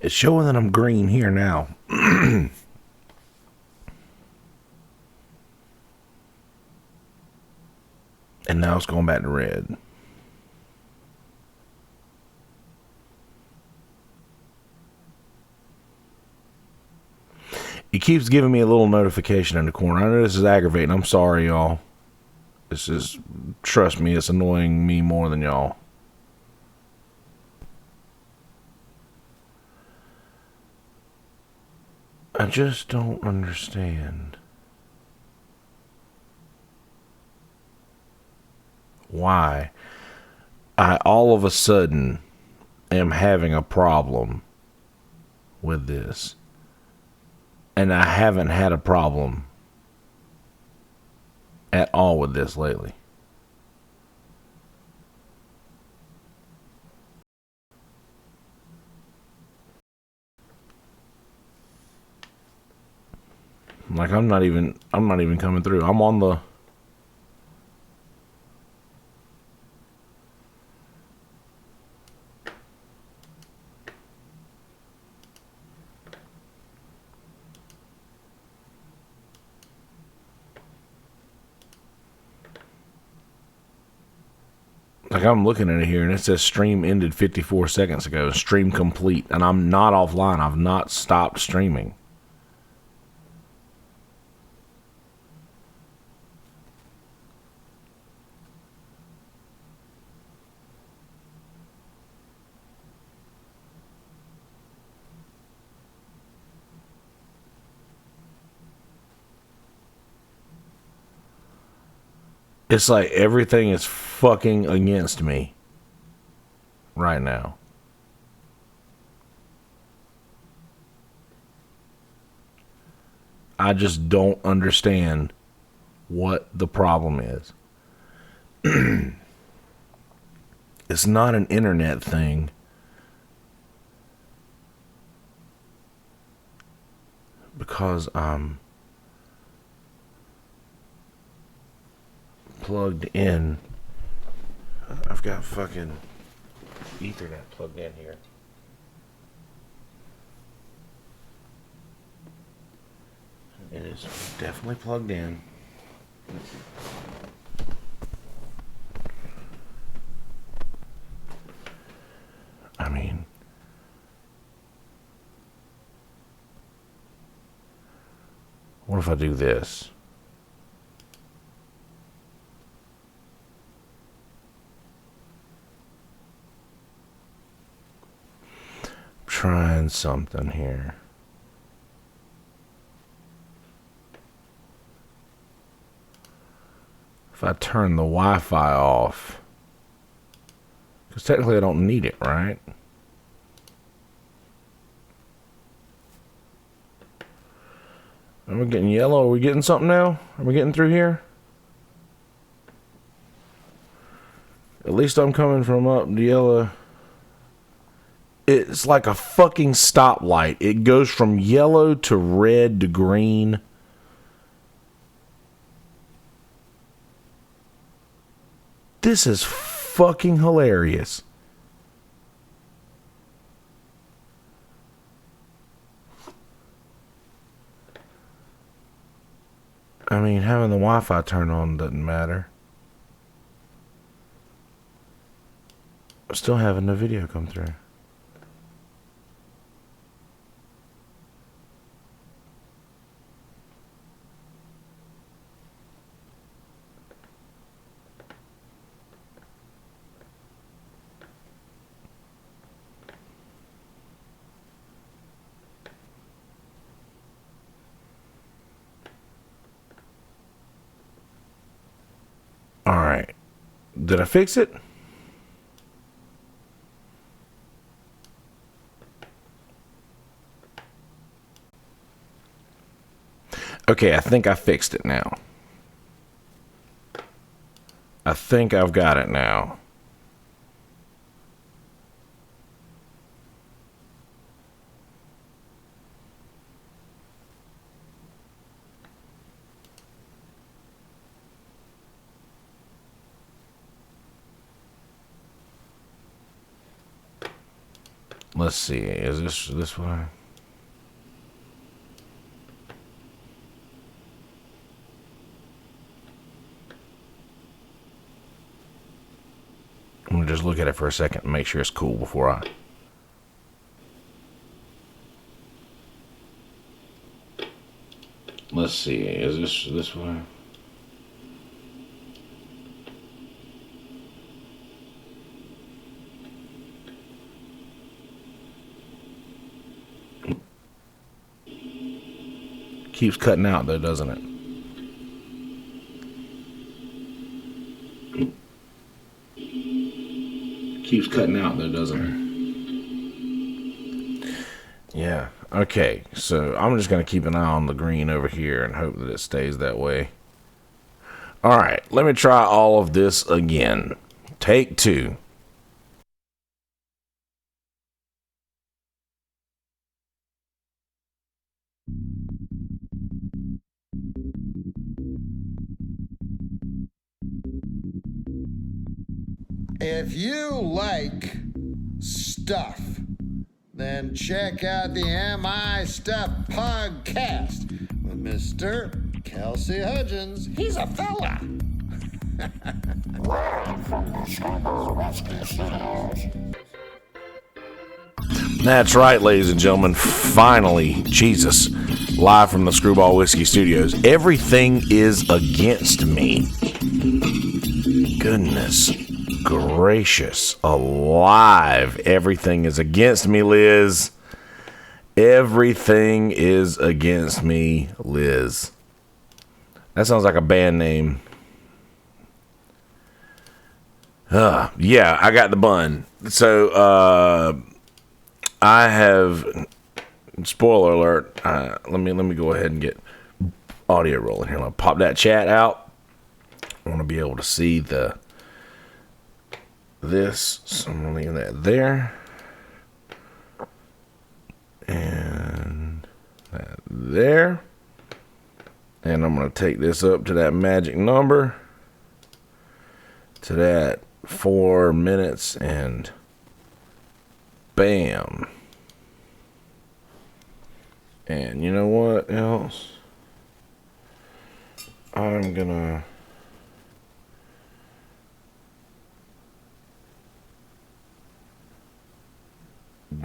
It's showing that I'm green here now. And now it's going back to red. It keeps giving me a little notification in the corner. I know this is aggravating. I'm sorry, y'all. This is, trust me, it's annoying me more than y'all. I just don't understand why I all of a sudden am having a problem with this. And I haven't had a problem at all with this lately. Like I'm not even coming through. I'm on the like I'm looking at it here and it says stream ended 54 seconds ago. Stream complete. And I'm not offline. I've not stopped streaming. It's like everything is fucking against me right now. I just don't understand what the problem is. It's not an internet thing. Because I'm plugged in. I've got fucking Ethernet plugged in here. It is definitely plugged in. I mean, what if I do this? Trying something here. If I turn the Wi-Fi off, because technically I don't need it, right? Are we getting yellow? Are we getting something now? Are we getting through here? At least I'm coming from up the yellow. It's like a fucking stoplight. It goes from yellow to red to green. This is fucking hilarious. I mean, having the Wi-Fi turned on doesn't matter. I'm still having the video come through. Alright. Did I fix it? Okay, I think I fixed it now. I think I've got it now. Let's see. Is this one? I'm gonna just look at it for a second and make sure it's cool before I. Let's see. Is this one? Keeps cutting out though, doesn't it? Keeps cutting out though, doesn't it? Yeah. Okay. So I'm just gonna keep an eye on the green over here and hope that it stays that way. All right. Let me try all of this again. Take 2. If you like stuff, then check out the Am I Stuff podcast with Mr. Kelsey Hudgins. He's a fella. That's right, ladies and gentlemen. Finally, Jesus, live from the Screwball Whiskey Studios. Everything is against me. Goodness gracious alive. Everything is against me, Liz. Everything is against me, Liz. That sounds like a band name. Yeah, I got the bun. So, I have, spoiler alert, let me go ahead and get audio rolling here. I'll pop that chat out. I want to be able to see this, so I'm going to leave that there. And that there. And I'm going to take this up to that magic number. To that 4 minutes and bam. And you know what else? I'm gonna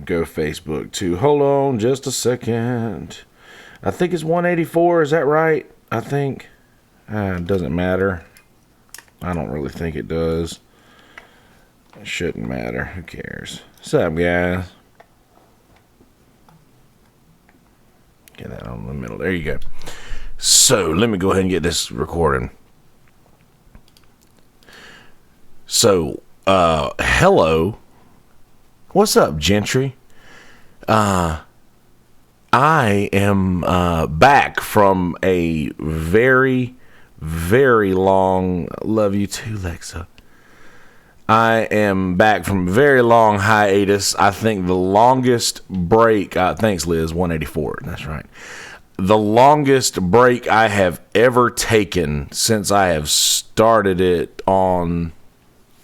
go Facebook too. Hold on just a second. I think it's 184. Is that right? I think. It doesn't matter. I don't really think it does. It shouldn't matter. Who cares? What's up, guys? Get that on the middle. There you go. So, let me go ahead and get this recording. So, hello. What's up, gentry? I am back from a very, very long... Love you too, Lexa. I am back from a very long hiatus. I think the longest break... thanks, Liz. 184. That's right. The longest break I have ever taken since I have started it on...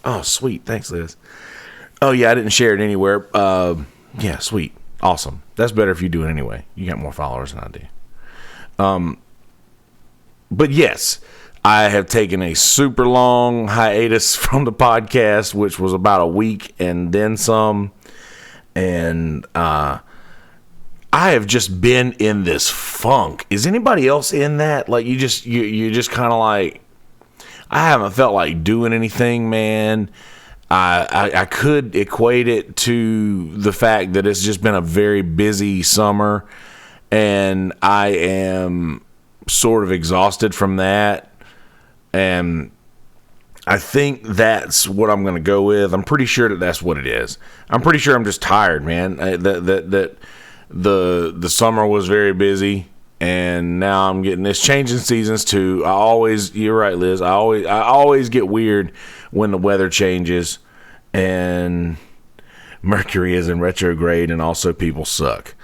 Oh, sweet. Thanks, Liz. Oh, yeah, I didn't share it anywhere. Yeah, sweet. Awesome. That's better if you do it anyway. You got more followers than I do. But yes, I have taken a super long hiatus from the podcast, which was about a week and then some. And I have just been in this funk. Is anybody else in that? Like you just kind of like, I haven't felt like doing anything, man. I could equate it to the fact that it's just been a very busy summer, and I am sort of exhausted from that. And I think that's what I'm going to go with. I'm pretty sure that that's what it is. I'm pretty sure I'm just tired, man. That the summer was very busy, and now I'm getting this changing seasons too. You're right, Liz. I always get weird when the weather changes and Mercury is in retrograde, and also people suck.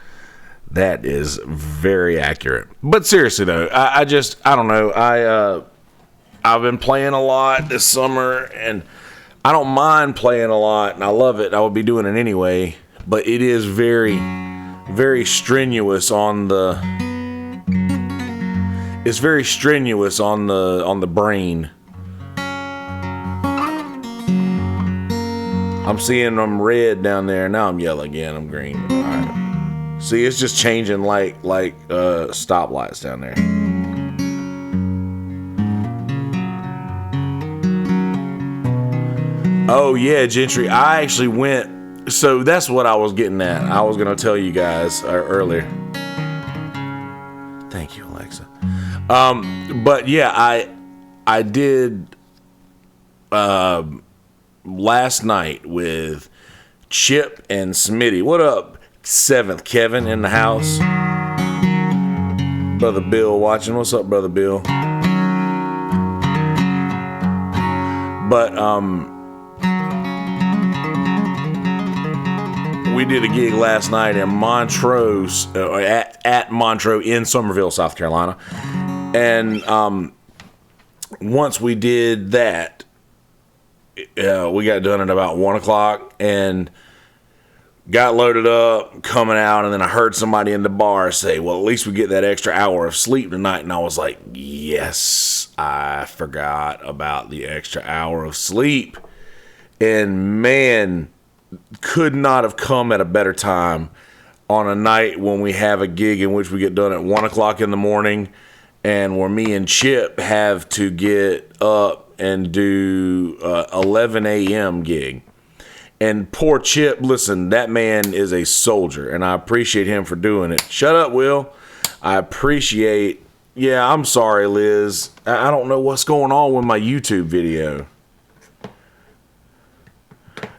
That is very accurate. But seriously though, I don't know. I've been playing a lot this summer, and I don't mind playing a lot, and I love it. I would be doing it anyway. but it is very, very strenuous on the. It's very strenuous on the brain. I'm seeing them red down there. Now I'm yellow again. I'm green. All right. See, it's just changing like stoplights down there. Oh yeah, Gentry. I actually went. So that's what I was getting at. I was gonna tell you guys earlier. Thank you, Alexa. But yeah, I did last night with Chip and Smitty. What up, 7th Kevin in the house? Brother Bill watching. What's up, Brother Bill? But we did a gig last night in Montrose, at Montrose in Summerville, South Carolina. And once we did that, we got done at about 1 o'clock and got loaded up, coming out, and then I heard somebody in the bar say, well, at least we get that extra hour of sleep tonight. And I was like, yes, I forgot about the extra hour of sleep. And man, could not have come at a better time on a night when we have a gig in which we get done at 1 o'clock in the morning, and where me and Chip have to get up and do 11 a.m. gig. And poor Chip, listen, that man is a soldier, and I appreciate him for doing it. Shut up, Will. I appreciate. Yeah, I'm sorry, Liz. I don't know what's going on with my YouTube video.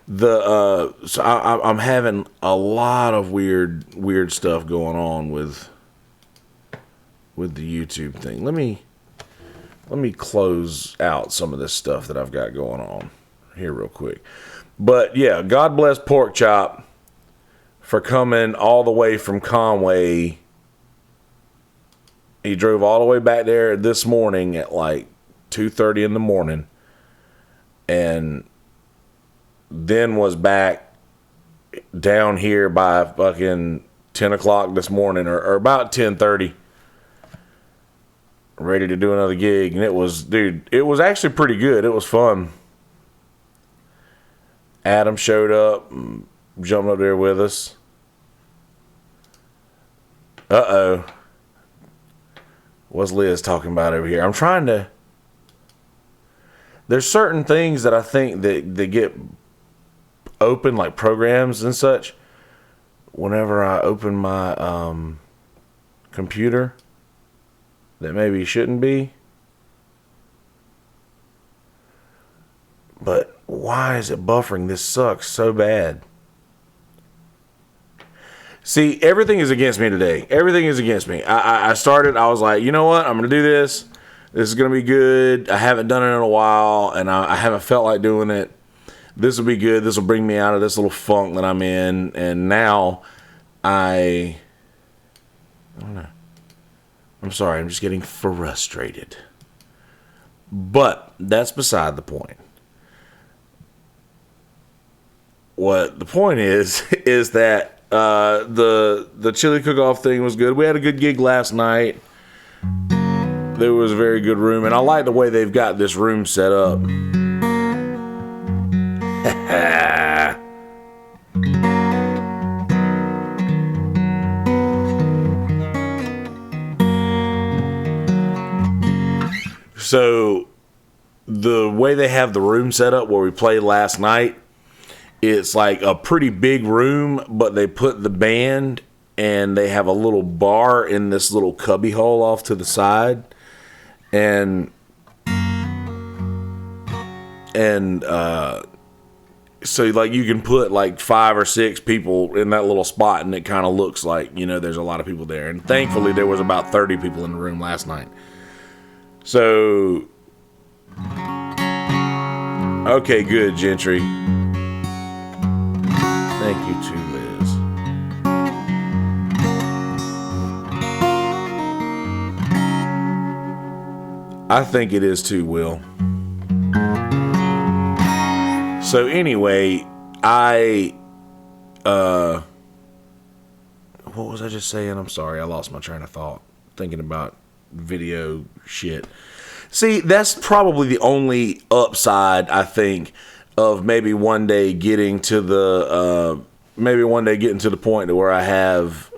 So I'm having a lot of weird stuff going on with the YouTube thing. Let me close out some of this stuff that I've got going on here real quick. But yeah, God bless Pork Chop for coming all the way from Conway. He drove all the way back there this morning at like 2:30 in the morning, and then was back down here by fucking 10 o'clock this morning, or about 10:30, ready to do another gig. And it was actually pretty good. It was fun. Adam showed up, jumped up there with us. Uh-oh. What's Liz talking about over here? I'm trying to... There's certain things that I think that they get open, like programs and such, whenever I open my computer, that maybe shouldn't be. But why is it buffering? This sucks so bad. See, everything is against me today. Everything is against me. I started, I was like, you know what? I'm going to do this. This is going to be good. I haven't done it in a while, and I haven't felt like doing it. This will be good. This will bring me out of this little funk that I'm in. And now I don't know. I'm sorry. I'm just getting frustrated. But that's beside the point. What the point is that the chili cook-off thing was good. We had a good gig last night. There was a very good room, and I like the way they've got this room set up. So the way they have the room set up where we played last night, it's like a pretty big room, but they put the band and they have a little bar in this little cubby hole off to the side. And so like you can put like 5 or 6 people in that little spot, and it kind of looks like, you know, there's a lot of people there. And thankfully there was about 30 people in the room last night. So, okay, good, Gentry. Thank you too, Liz. I think it is too, Will. So anyway, I what was I just saying? I'm sorry, I lost my train of thought thinking about video shit. See, that's probably the only upside, I think, of maybe one day getting to the point to where I have.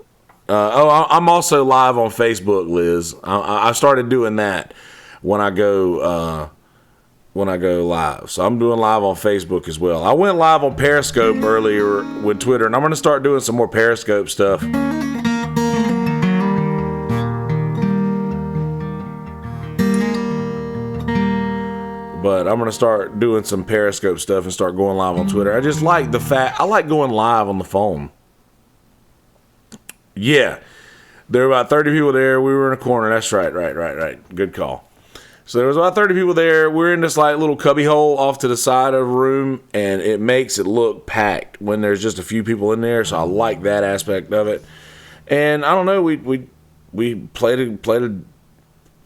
I'm also live on Facebook, Liz. I started doing that when I go live. So I'm doing live on Facebook as well. I went live on Periscope earlier with Twitter, and I'm going to start doing some more Periscope stuff. But I'm going to start doing some Periscope stuff and start going live on Twitter. I just like the fact, I like going live on the phone. Yeah. There were about 30 people there. We were in a corner. That's right. Good call. So there was about 30 people there. We're in this like little cubby hole off to the side of the room, and it makes it look packed when there's just a few people in there. So I like that aspect of it. And I don't know, we played a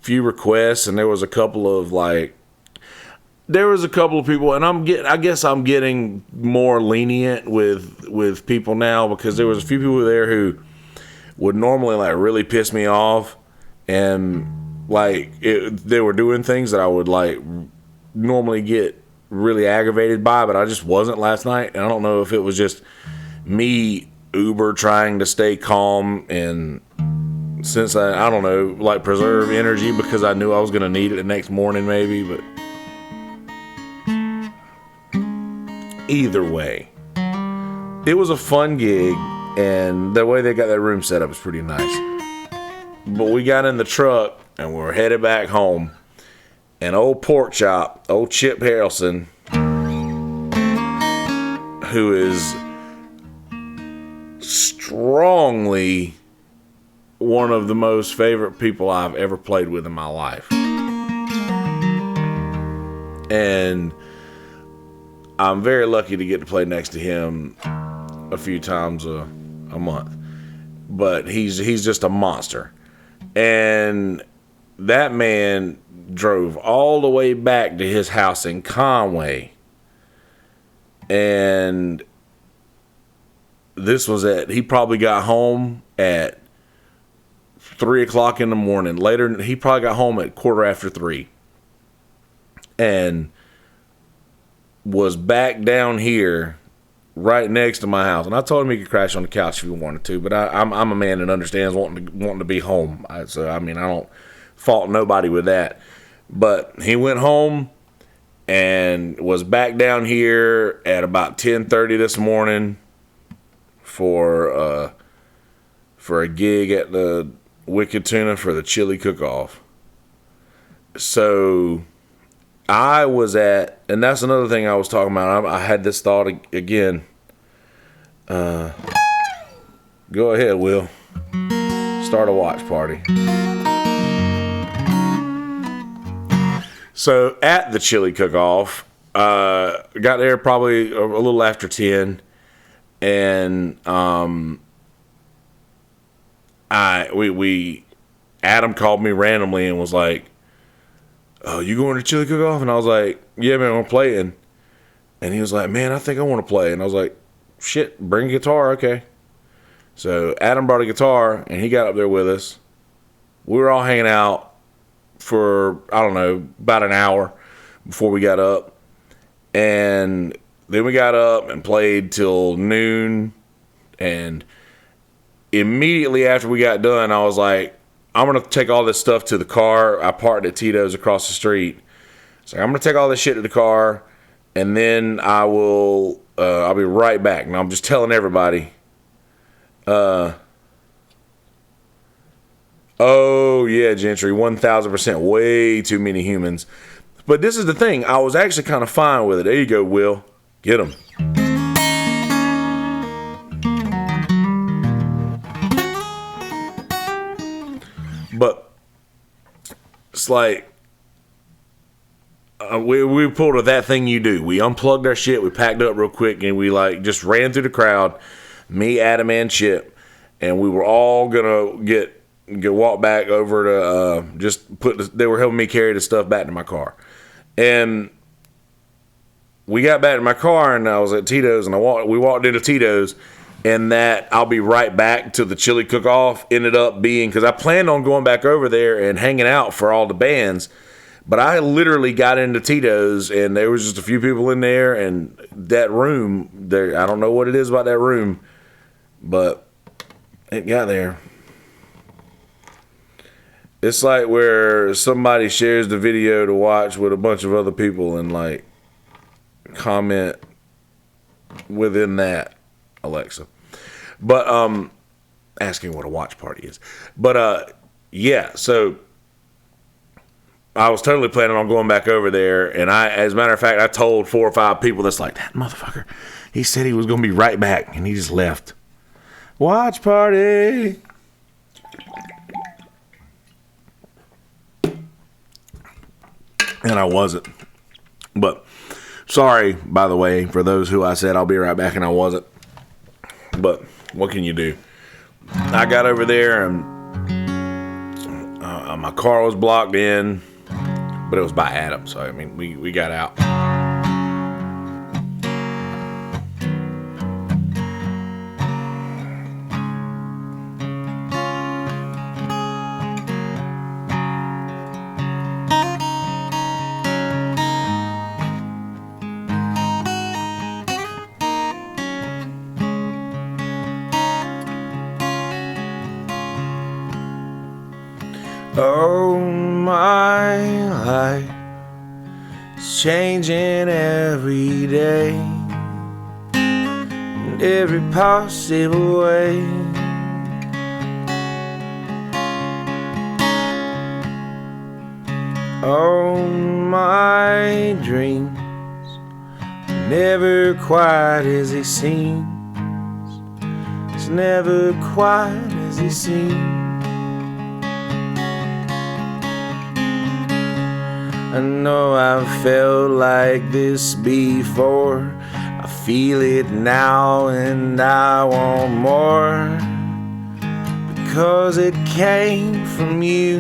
few requests, and there was a couple of people, and I guess I'm getting more lenient with people now, because there was a few people there who would normally like really piss me off, and they were doing things that I would like normally get really aggravated by, but I just wasn't last night. And I don't know if it was just me uber trying to stay calm, and since I don't know, like preserve energy, because I knew I was going to need it the next morning maybe. But either way, it was a fun gig, and the way they got that room set up is pretty nice. But we got in the truck and we're headed back home, and old pork chop, old Chip Harrelson, who is strongly one of the most favorite people I've ever played with in my life. And I'm very lucky to get to play next to him a few times a month. But he's just a monster. And that man drove all the way back to his house in Conway. And he probably got home at 3 o'clock in the morning. Later, he probably got home at 3:15. And was back down here right next to my house. And I told him he could crash on the couch if he wanted to, but I'm a man that understands wanting to be home. So I don't fault nobody with that. But he went home and was back down here at about 10:30 this morning for a gig at the Wicked Tuna for the chili cook-off. So I was at, and that's another thing I was talking about. I had this thought again. Go ahead, Will. Start a watch party. So at the chili cook-off, got there probably a little after 10, and Adam called me randomly and was like, "Oh, you going to chili cook-off?" And I was like, "Yeah, man, I'm playing." And he was like, "Man, I think I want to play." And I was like, "Shit, bring a guitar, okay." So Adam brought a guitar, and he got up there with us. We were all hanging out for, I don't know, about an hour before we got up. And then we got up and played till noon. And immediately after we got done, I was like, I'm going to take all this stuff to the car. I parked at Tito's across the street. So I'm going to take all this shit to the car, and then I'll be right back. And I'm just telling everybody, oh yeah, Gentry, 1,000%, way too many humans. But this is the thing, I was actually kind of fine with it. There you go, Will. Get him. But it's like, we pulled a that thing you do. We unplugged our shit, we packed up real quick, and we like just ran through the crowd, me, Adam, and Chip, and we were all gonna get walk back over to they were helping me carry the stuff back to my car. And we got back to my car, and I was at Tito's, and we walked into Tito's, and that I'll be right back to the chili cook-off ended up being, because I planned on going back over there and hanging out for all the bands, but I literally got into Tito's and there was just a few people in there, and that room there, I don't know what it is about that room, but it got there. It's like where somebody shares the video to watch with a bunch of other people and like comment within that, Alexa. But asking what a watch party is. But yeah, so I was totally planning on going back over there, and as a matter of fact, I told 4 or 5 people that's like, that motherfucker, he said he was gonna be right back and he just left. Watch party. And I wasn't. But sorry, by the way, for those who I said I'll be right back and I wasn't. But what can you do? I got over there and my car was blocked in, but it was by Adam. So, I mean, we got out. Oh, my life is changing every day, in every possible way. Oh, my dreams are never quite as they seem. It's never quite as they seem. I know I've felt like this before. I feel it now and I want more, because it came from you.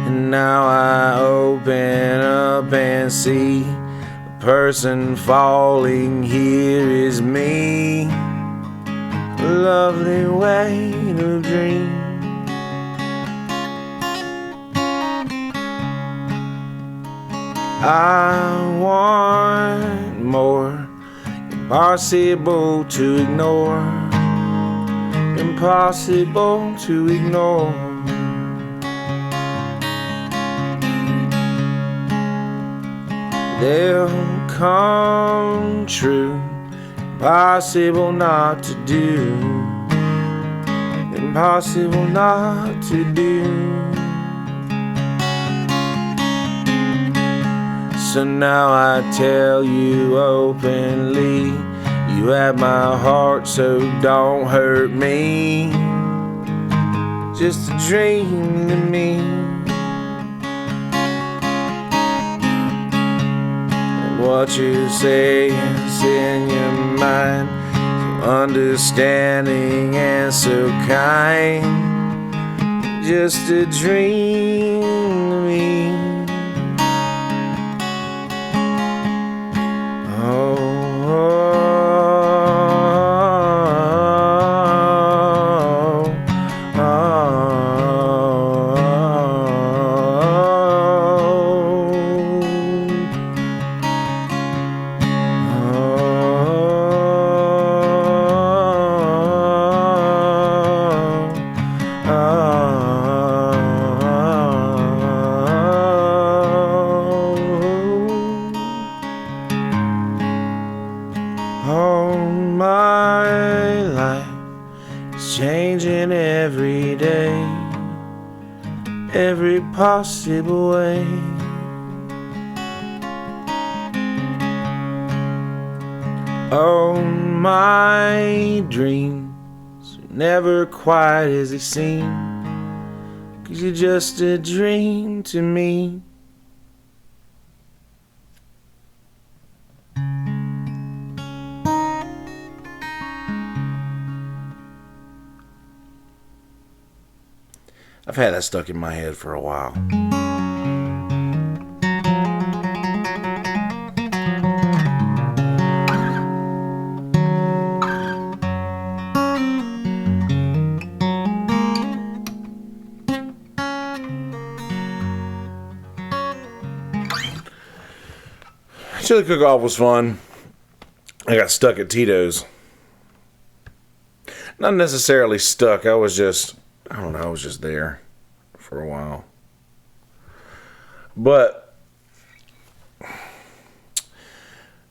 And now I open up and see the person falling here is me. A lovely way to dream. I want more, impossible to ignore, impossible to ignore. They'll come true, impossible not to do, impossible not to do. So now I tell you openly, you have my heart, so don't hurt me. Just a dream to me. And what you say is in your mind, so understanding and so kind. Just a dream to me. Oh, my life is changing every day, every possible way. Oh, my dreams are never quite as they seem, 'cause you're just a dream to me. I've had that stuck in my head for a while. chili cook-off was fun. I got stuck at Tito's. Not necessarily stuck. I was just there for a while. But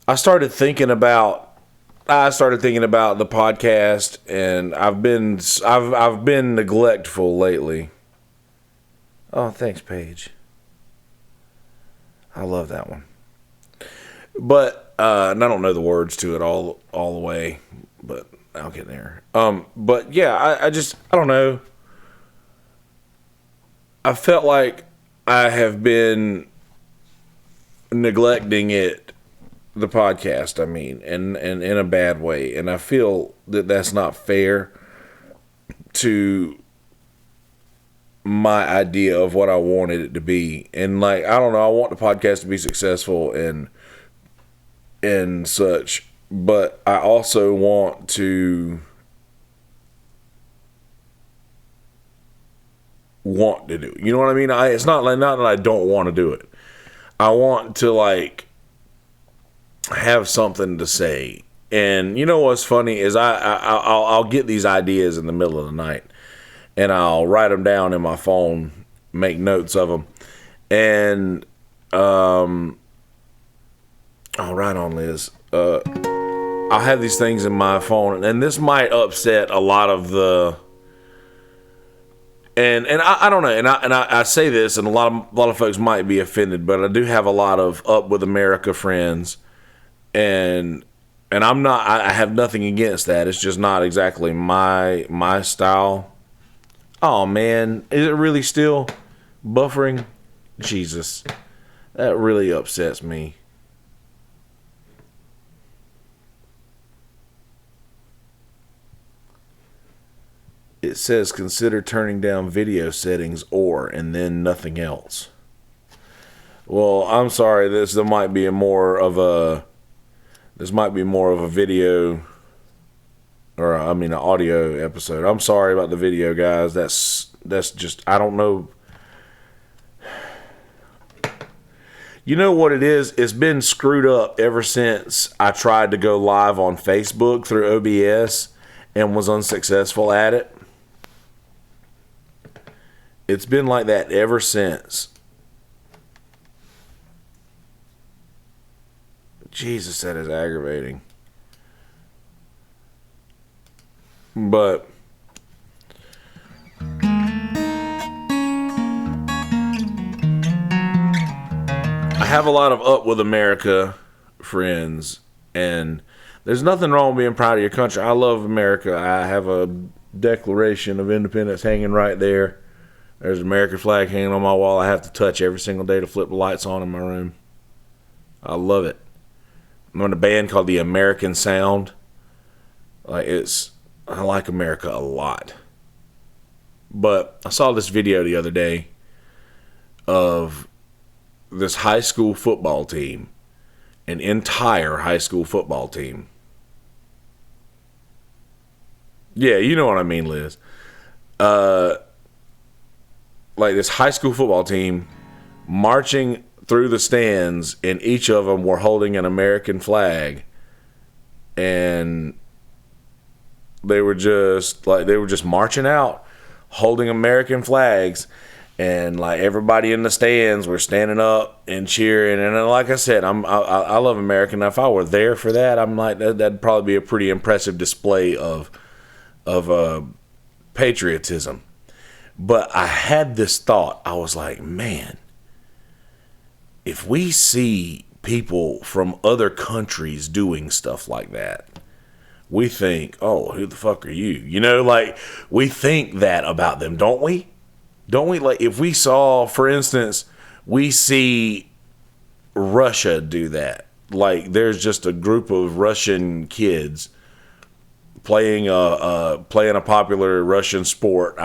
I started thinking about the podcast, and I've been neglectful lately. Oh, thanks, Paige. I love that one. But and I don't know the words to it all the way, but I'll get there. But yeah, I don't know. I felt like I have been neglecting the podcast, I mean, and in a bad way. And I feel that that's not fair to my idea of what I wanted it to be. And like, I don't know, I want the podcast to be successful and such, but I also want to do it. You know what I mean? It's not that I don't want to do it. I want to like have something to say. And you know what's funny is I'll get these ideas in the middle of the night, and I'll write them down in my phone, make notes of them, and all right on, Liz. I'll have these things in my phone, and this might upset a lot of the. And I don't know, and I say this, and a lot of folks might be offended, but I do have a lot of Up With America friends, and I'm not. I have nothing against that. It's just not exactly my style. Oh man, is it really still buffering? Jesus, that really upsets me. It says consider turning down video settings and then nothing else. Well, I'm sorry. This might be more of a video, or I mean an audio episode. I'm sorry about the video, guys. That's just, I don't know. You know what it is? It's been screwed up ever since I tried to go live on Facebook through OBS and was unsuccessful at it. It's been like that ever since. Jesus, that is aggravating. But I have a lot of Up With America friends, and there's nothing wrong with being proud of your country. I love America. I have a Declaration of Independence hanging right there. There's an American flag hanging on my wall I have to touch every single day to flip the lights on in my room. I love it. I'm in a band called the American Sound. I like America a lot. But I saw this video the other day of this high school football team, an entire high school football team. Yeah, you know what I mean, Liz. Like this high school football team marching through the stands, and each of them were holding an American flag, and they were just marching out holding American flags, and like everybody in the stands were standing up and cheering. And like I said, I love America, and if I were there for that, I'm like, that'd probably be a pretty impressive display of patriotism. But I had this thought. I was like, man, if we see people from other countries doing stuff like that, we think, oh, who the fuck are you? You know, like, we think that about them, don't we? Don't we? Like, if we saw, for instance, we see Russia do that. Like, there's just a group of Russian kids playing a popular Russian sport.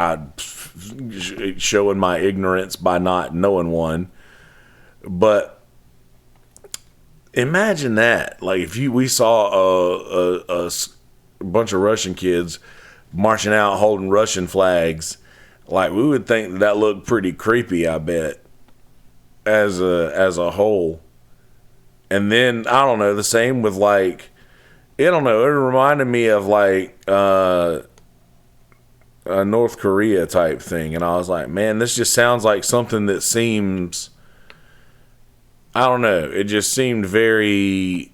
Showing my ignorance by not knowing one. But imagine that. Like, if we saw a bunch of Russian kids marching out holding Russian flags, like, we would think that looked pretty creepy, I bet, as a whole. And then, I don't know, the same with like, I don't know, it reminded me of like a North Korea type thing. And I was like, man, this just sounds like something that seems, I don't know, it just seemed very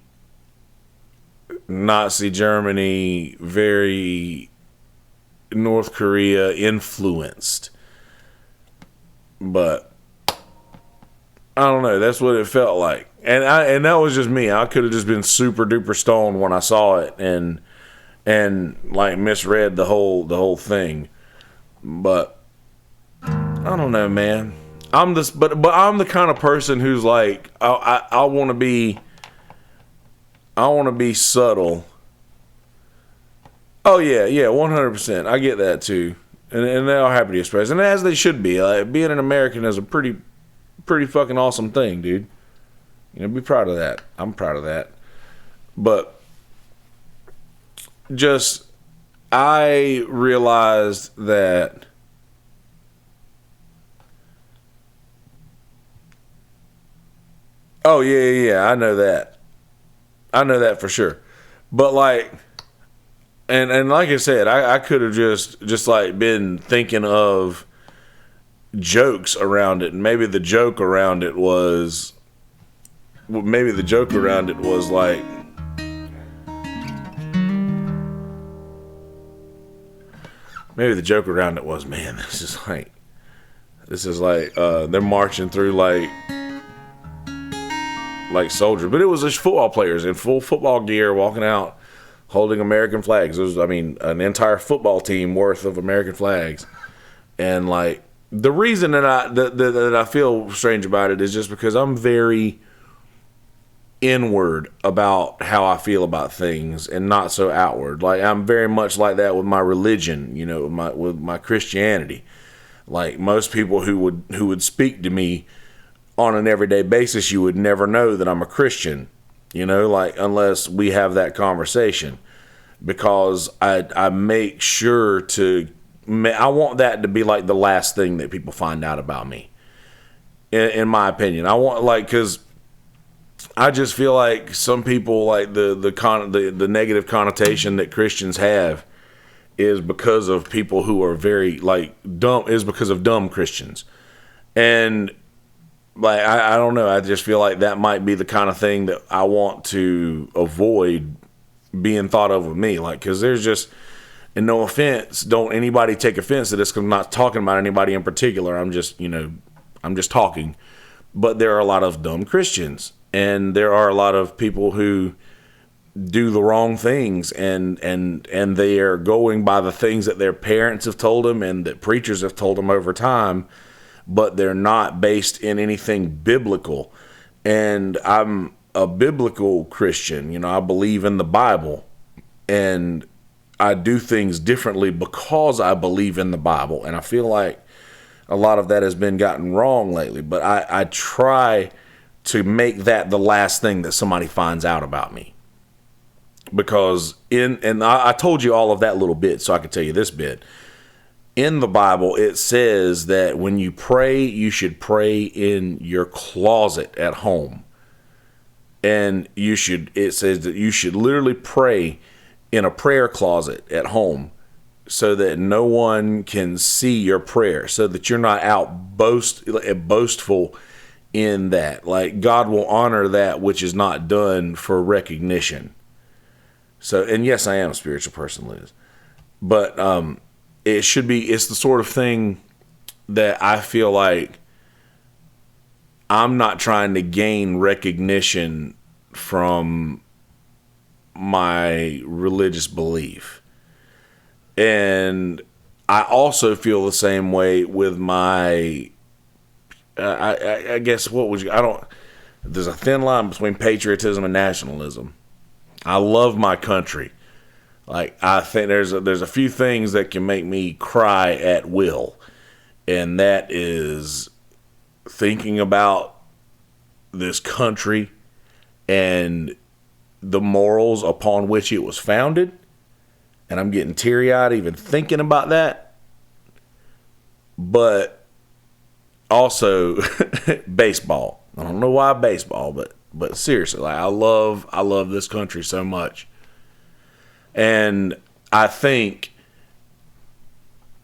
Nazi Germany, very North Korea influenced. But I don't know, that's what it felt like. And that was just me. I could have just been super duper stoned when I saw it and like misread the whole thing. But I don't know, man. But I'm the kind of person who's like I want to be subtle. Oh yeah, 100%. I get that too, and they're all happy to express, and as they should be. Like, being an American is a pretty fucking awesome thing, dude. You know, be proud of that. I'm proud of that. But just, I realized that oh yeah, I know that. I know that for sure. But like, and like I said, I could have just like been thinking of jokes around it, and maybe the joke around it was like, maybe the joke around it was, man, this is like they're marching through like soldiers, but it was just football players in full football gear walking out holding American flags. It was, I mean, an entire football team worth of American flags. And like, the reason that I feel strange about it is just because I'm very inward about how I feel about things and not so outward. Like, I'm very much like that with my religion, you know, with my Christianity. Like, most people who would speak to me on an everyday basis, you would never know that I'm a Christian, you know, like, unless we have that conversation, because I make sure I want that to be like the last thing that people find out about me, in my opinion. I want, like, because I just feel like some people, like, the negative connotation that Christians have is because of people who are very, like, dumb, is because of dumb Christians. And like, I don't know, I just feel like that might be the kind of thing that I want to avoid being thought of with me. Like, because there's just, and no offense, don't anybody take offense to this, because I'm not talking about anybody in particular. I'm just talking. But there are a lot of dumb Christians, and there are a lot of people who do the wrong things, and they are going by the things that their parents have told them and that preachers have told them over time, but they're not based in anything biblical. And I'm a biblical Christian. You know, I believe in the Bible, and I do things differently because I believe in the Bible. And I feel like a lot of that has been gotten wrong lately, but I try to make that the last thing that somebody finds out about me. Because I told you all of that little bit, so I can tell you this bit. In the Bible, it says that when you pray, you should pray in your closet at home. And it says that you should literally pray in a prayer closet at home, so that no one can see your prayer, so that you're not out boastful in that. Like, God will honor that which is not done for recognition. So, and yes, I am a spiritual person, Liz. But it's the sort of thing that I feel like I'm not trying to gain recognition from my religious belief. And I also feel the same way with my, I guess, there's a thin line between patriotism and nationalism. I love my country. Like, I think there's a few things that can make me cry at will, and that is thinking about this country and the morals upon which it was founded. And I'm getting teary-eyed even thinking about that. But also baseball. I don't know why baseball, but But seriously, like I love this country so much. And I think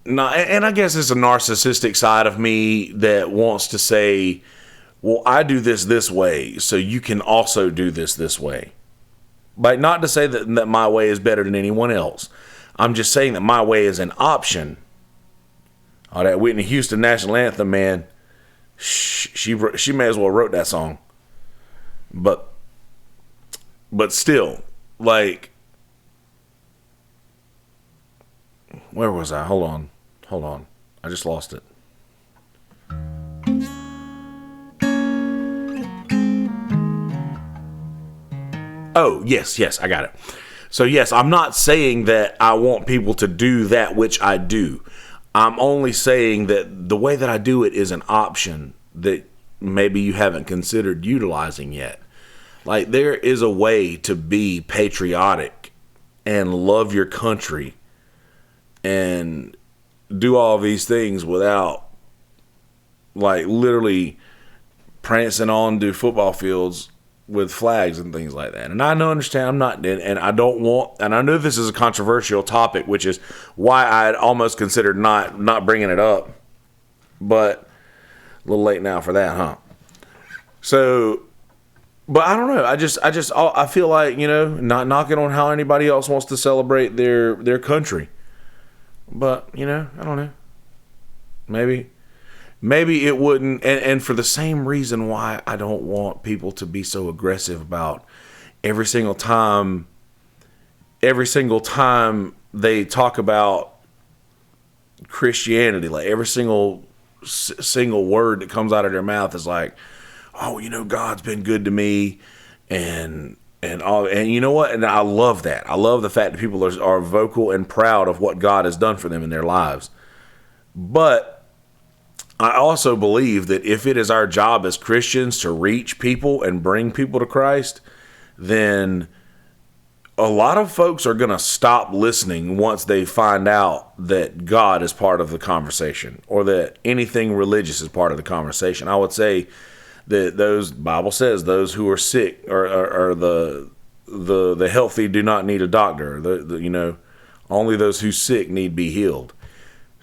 not, and I guess it's a narcissistic side of me that wants to say, well, I do this way, so you can also do this way. Like, not to say that my way is better than anyone else. I'm just saying that my way is an option. Oh, that Whitney Houston national anthem, man. She may as well wrote that song. But still, like, where was I? Hold on. I just lost it. Oh, yes, I got it. So, yes, I'm not saying that I want people to do that which I do. I'm only saying that the way that I do it is an option that maybe you haven't considered utilizing yet. Like, there is a way to be patriotic and love your country and do all these things without, like, literally prancing onto football fields with flags and things like that. And I understand I'm not, and I don't want, and I know this is a controversial topic, which is why I'd almost considered not bringing it up, but a little late now for that, huh? So, but I don't know. I feel like, not knocking on how anybody else wants to celebrate their country, but I don't know. Maybe it wouldn't, and for the same reason why I don't want people to be so aggressive about every single time they talk about Christianity, like every single word that comes out of their mouth is like, oh, God's been good to me, and all, and you know what? And I love that. I love the fact that people are vocal and proud of what God has done for them in their lives. But I also believe that if it is our job as Christians to reach people and bring people to Christ, then a lot of folks are going to stop listening once they find out that God is part of the conversation or that anything religious is part of the conversation. I would say that Bible says those who are sick or the healthy do not need a doctor. Only those who's sick need be healed.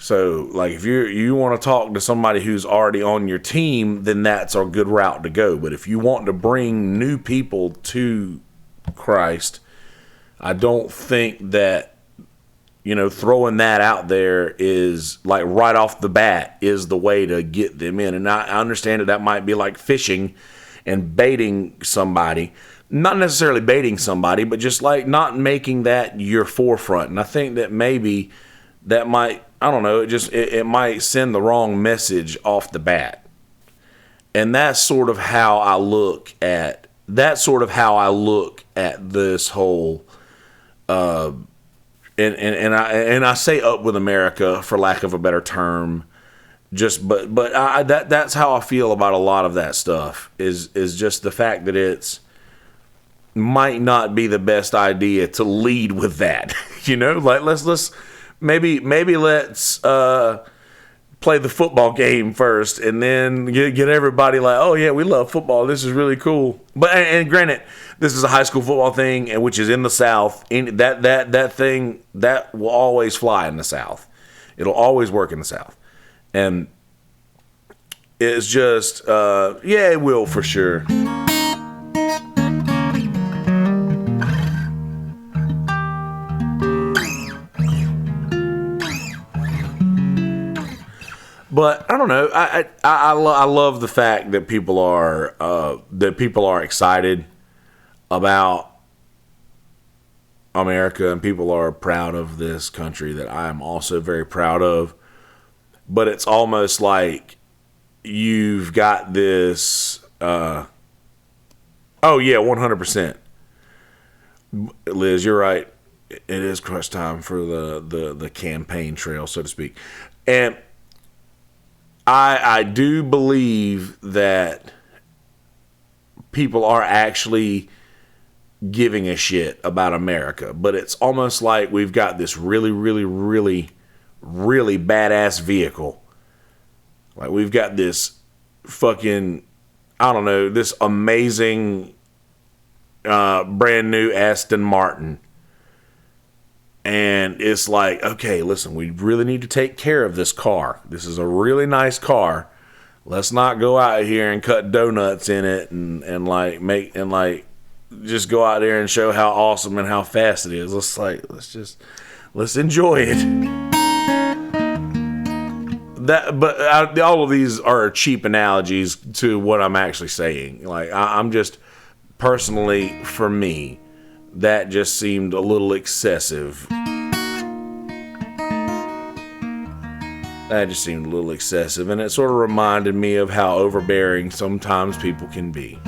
So, like, if you want to talk to somebody who's already on your team, then that's a good route to go. But if you want to bring new people to Christ, I don't think that, throwing that out there is, like, right off the bat is the way to get them in. And I understand that might be like fishing and baiting somebody. Not necessarily baiting somebody, but just, like, not making that your forefront. And I think that maybe that might, I don't know, it might send the wrong message off the bat. And that's sort of how I look at this whole and I say up with America for lack of a better term, that's how I feel about a lot of that stuff is just the fact that it's might not be the best idea to lead with that. Like let's maybe let's play the football game first, and then get everybody like, oh yeah, we love football. This is really cool. But and granted, this is a high school football thing, and which is in the South. That thing that will always fly in the South. It'll always work in the South, and it's just yeah, it will for sure. But I don't know. I love the fact that people are excited about America, and people are proud of this country that I am also very proud of. But it's almost like you've got this. Oh yeah, 100%. Liz, you're right. It is crunch time for the campaign trail, so to speak, and I do believe that people are actually giving a shit about America, but it's almost like we've got this really, really, really, really badass vehicle. Like we've got this fucking, I don't know, this amazing brand new Aston Martin. And it's like, okay, listen, we really need to take care of this car. This is a really nice car. Let's not go out here and cut donuts in it and just go out there and show how awesome and how fast it is. Let's enjoy it. All of these are cheap analogies to what I'm actually saying. Like, I'm just personally, for me, that just seemed a little excessive. And it sort of reminded me of how overbearing sometimes people can be.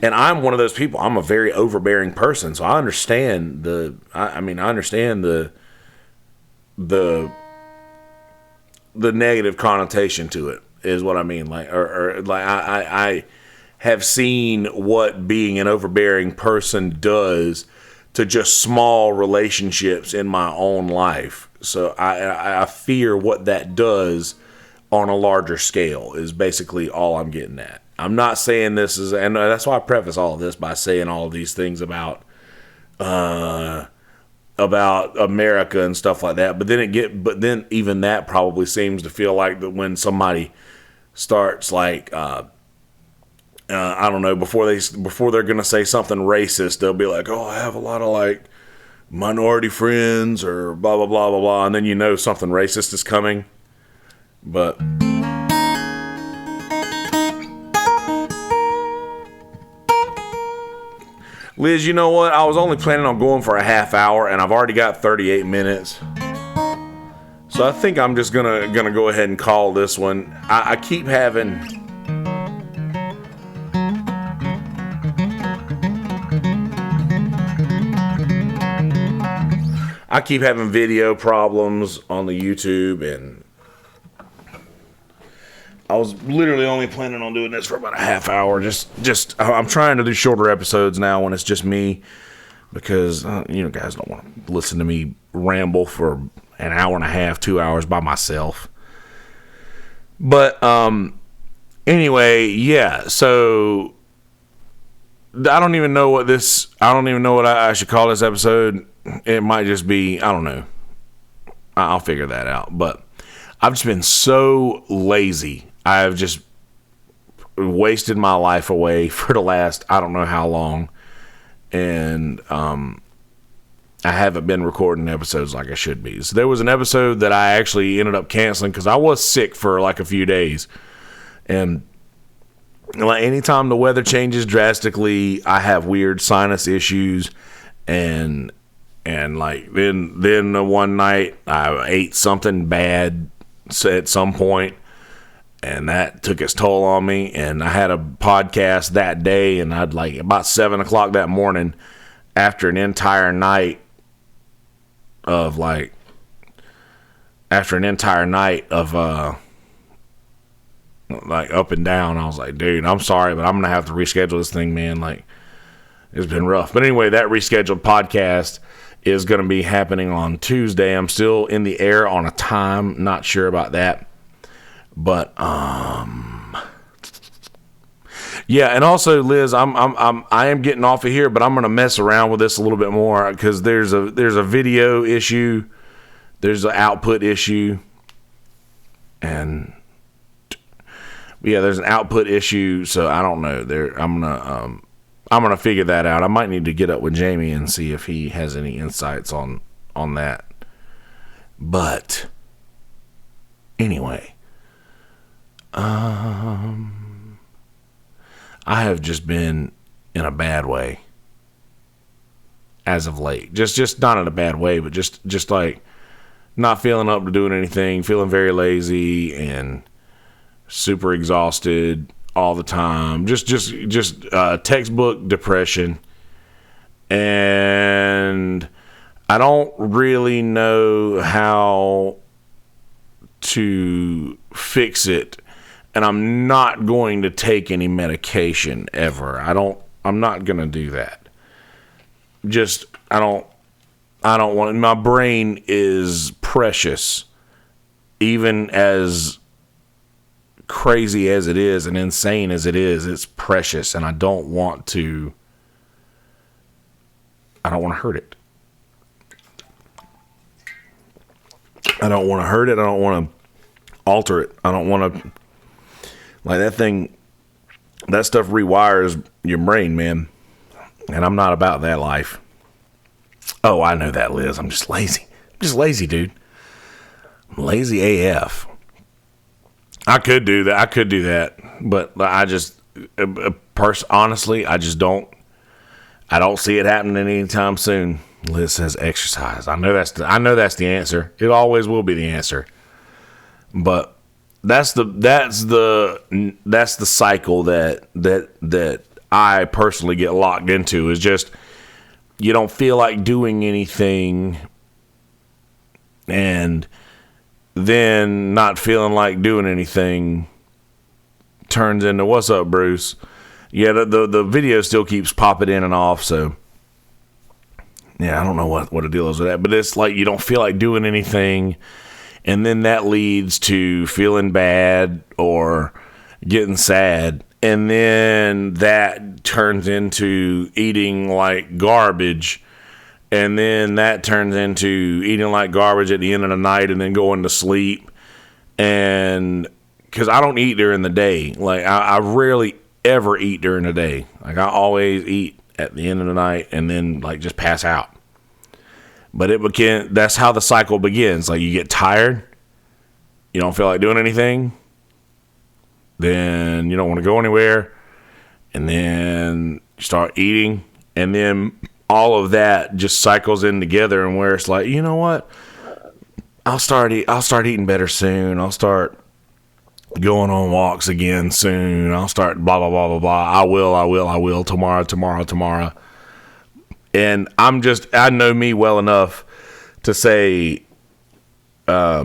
And I'm one of those people. I'm a very overbearing person, so I understand the negative connotation to it, is what I mean. Like, I have seen what being an overbearing person does to just small relationships in my own life. So I fear what that does on a larger scale is basically all I'm getting at. I'm not saying this is, and that's why I preface all of this by saying all of these things about America and stuff like that. But then even that probably seems to feel like that when somebody starts like, I don't know, before they're gonna say something racist, they'll be like, "Oh, I have a lot of like minority friends," or blah blah blah blah blah, and then you know something racist is coming. But Liz, you know what? I was only planning on going for a half hour, and I've already got 38 minutes. So I think I'm just gonna go ahead and call this one. I keep having video problems on the YouTube, and I was literally only planning on doing this for about a half hour. I'm trying to do shorter episodes now when it's just me, because guys don't want to listen to me ramble for an hour and a half, 2 hours by myself. But anyway, yeah. So I don't even know what I should call this episode. It might just be, I don't know. I'll figure that out. But I've just been so lazy. I've just wasted my life away for the last, I don't know how long. And I haven't been recording episodes like I should be. So there was an episode that I actually ended up canceling because I was sick for like a few days. And like anytime the weather changes drastically, I have weird sinus issues. And like then one night I ate something bad at some point, and that took its toll on me. And I had a podcast that day, and I'd like about 7:00 that morning, after an entire night of like up and down, I was like, dude, I'm sorry, but I'm gonna have to reschedule this thing, man. Like, it's been rough. But anyway, that rescheduled podcast is going to be happening on Tuesday. I'm still in the air on a time, not sure about that. But yeah, and also Liz, I am getting off of here, but I'm going to mess around with this a little bit more because there's a video issue, there's an output issue, and yeah, there's an output issue. So I don't know. I'm gonna figure that out. I might need to get up with Jamie and see if he has any insights on that. But anyway, I have just been in a bad way as of late. Just not in a bad way, but just like not feeling up to doing anything, feeling very lazy and super exhausted all the time. Just textbook depression. And I don't really know how to fix it. And I'm not going to take any medication ever. I'm not going to do that. I don't want it. My brain is precious, even as crazy as it is and insane as it is, it's precious, and I don't want to hurt it. I don't want to hurt it. I don't want to alter it. I don't want to, like, that stuff rewires your brain, man. And I'm not about that life. Oh, I know that, Liz. I'm just lazy. I'm just lazy, dude. I'm lazy AF. I could do that. But I just, honestly, I don't see it happening anytime soon. Liz says exercise. I know that's the answer. It always will be the answer. But that's the cycle that I personally get locked into, is just you don't feel like doing anything, and then not feeling like doing anything turns into, what's up, Bruce? Yeah, the video still keeps popping in and off, so yeah, I don't know what the deal is with that, but it's like you don't feel like doing anything, and then that leads to feeling bad or getting sad, and then that turns into eating like garbage, and then that turns into eating like garbage at the end of the night and then going to sleep. And because I don't eat during the day, like I rarely ever eat during the day. Like I always eat at the end of the night and then like just pass out. But that's how the cycle begins. Like you get tired, you don't feel like doing anything, then you don't want to go anywhere, and then you start eating, and then all of that just cycles in together, and where it's like, you know what? I'll start eating better soon. I'll start going on walks again soon. I'll start blah blah blah blah blah. I will tomorrow. And I know me well enough to say, I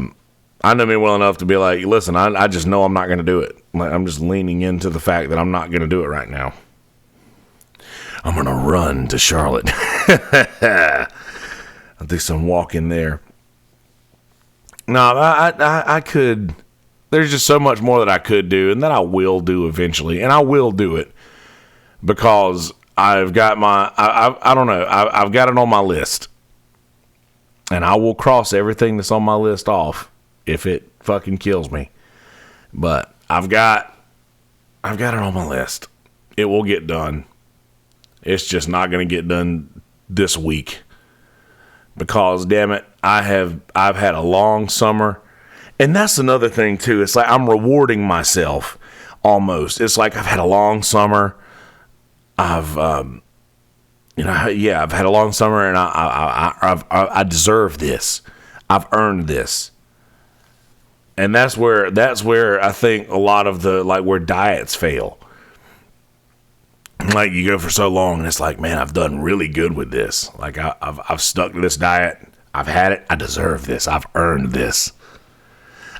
know me well enough to be like, listen, I just know I'm not going to do it. Like, I'm just leaning into the fact that I'm not going to do it right now. I'm going to run to Charlotte. I think some walk in there. No, I could. There's just so much more that I could do, and that I will do eventually, and I will do it because I've got I don't know. I've got it on my list, and I will cross everything that's on my list off if it fucking kills me. But I've got it on my list. It will get done. It's just not going to get done this week because, damn it, I've had a long summer. And that's another thing too. It's like I'm rewarding myself almost. It's like I've had a long summer. I've had a long summer, and I deserve this. I've earned this. And that's where I think a lot of where diets fail. Like you go for so long, and it's like, man, I've done really good with this. Like I've stuck to this diet. I've had it. I deserve this. I've earned this.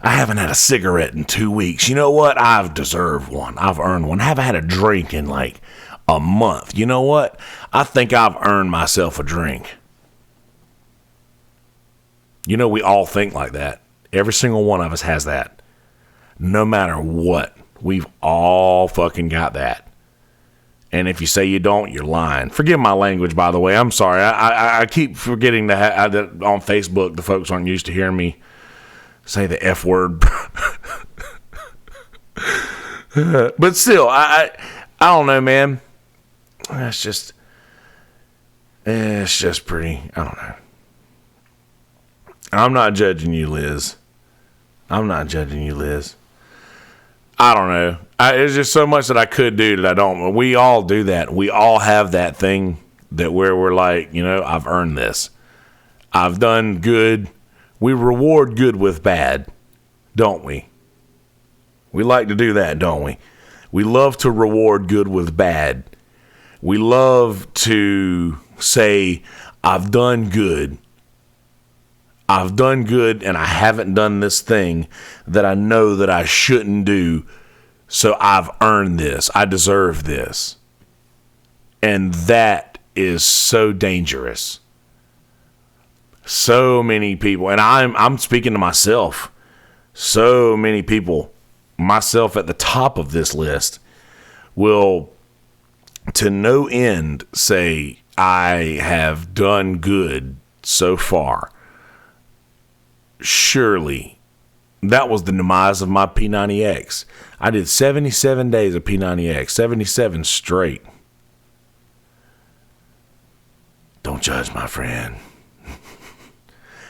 I haven't had a cigarette in 2 weeks. You know what? I've deserved one. I've earned one. I haven't had a drink in like a month. You know what? I think I've earned myself a drink. You know, we all think like that. Every single one of us has that. No matter what, we've all fucking got that. And if you say you don't, you're lying. Forgive my language, by the way. I'm sorry. I keep forgetting that on Facebook, the folks aren't used to hearing me say the F word. But still, I don't know, man. It's just pretty, I don't know. I'm not judging you, Liz. I don't know. There's just so much that I could do that I don't. We all do that. We all have that thing that where we're like, you know, I've earned this. I've done good. We reward good with bad, don't we? We like to do that, don't we? We love to reward good with bad. We love to say, I've done good. I've done good, and I haven't done this thing that I know that I shouldn't do, so I've earned this. I deserve this. And that is so dangerous. So many people, and I'm speaking to myself, so many people myself at the top of this list, will to no end say I have done good so far. Surely that was the demise of my P90X. I did 77 days of P90X, 77 straight. Don't judge, my friend.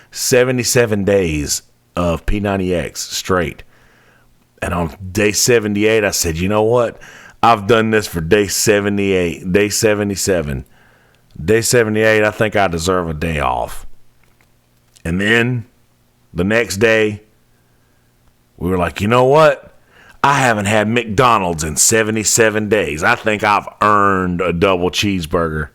77 days of P90X straight. And on day 78, I said, you know what? I've done this for day 78, day 77. Day 78, I think I deserve a day off. And then the next day, we were like, you know what? I haven't had McDonald's in 77 days. I think I've earned a double cheeseburger.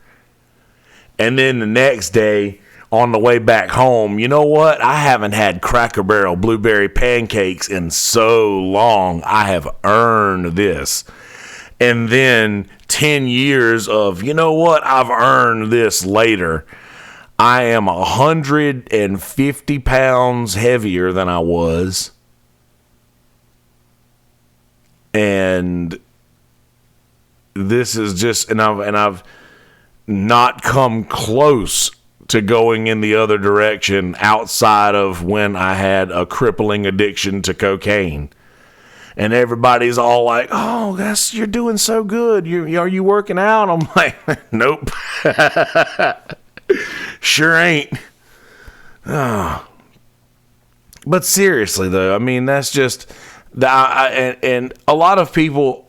And then the next day, on the way back home, you know what? I haven't had Cracker Barrel blueberry pancakes in so long. I have earned this. And then 10 years of, you know what? I've earned this later. I am 150 pounds heavier than I was. And this is just, and I've not come close to going in the other direction outside of when I had a crippling addiction to cocaine. And everybody's all like, oh, you're doing so good. Are you working out? I'm like, nope. Sure ain't. Oh. But seriously, though, I mean, that's just, and a lot of people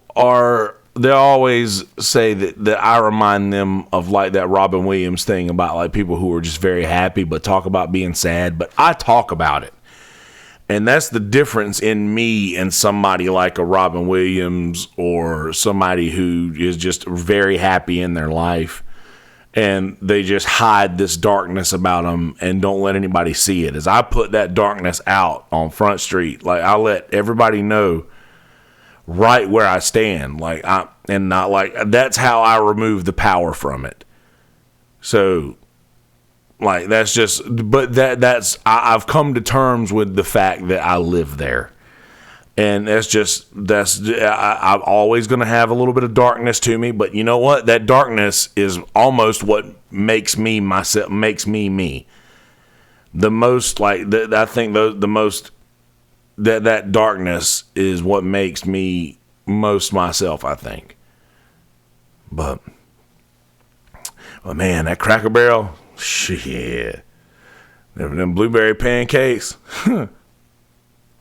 they always say that I remind them of like that Robin Williams thing about like people who are just very happy but talk about being sad. But I talk about it. And that's the difference in me and somebody like a Robin Williams or somebody who is just very happy in their life. And they just hide this darkness about them and don't let anybody see it. As I put that darkness out on Front Street, like I let everybody know right where I stand. That's how I remove the power from it. So, like, that's just, but I've come to terms with the fact that I live there. And I'm always going to have a little bit of darkness to me. But you know what? That darkness is almost what makes me myself, makes me me. The most, I think the most, that darkness is what makes me most myself, I think. But man, that Cracker Barrel, shit. Them blueberry pancakes,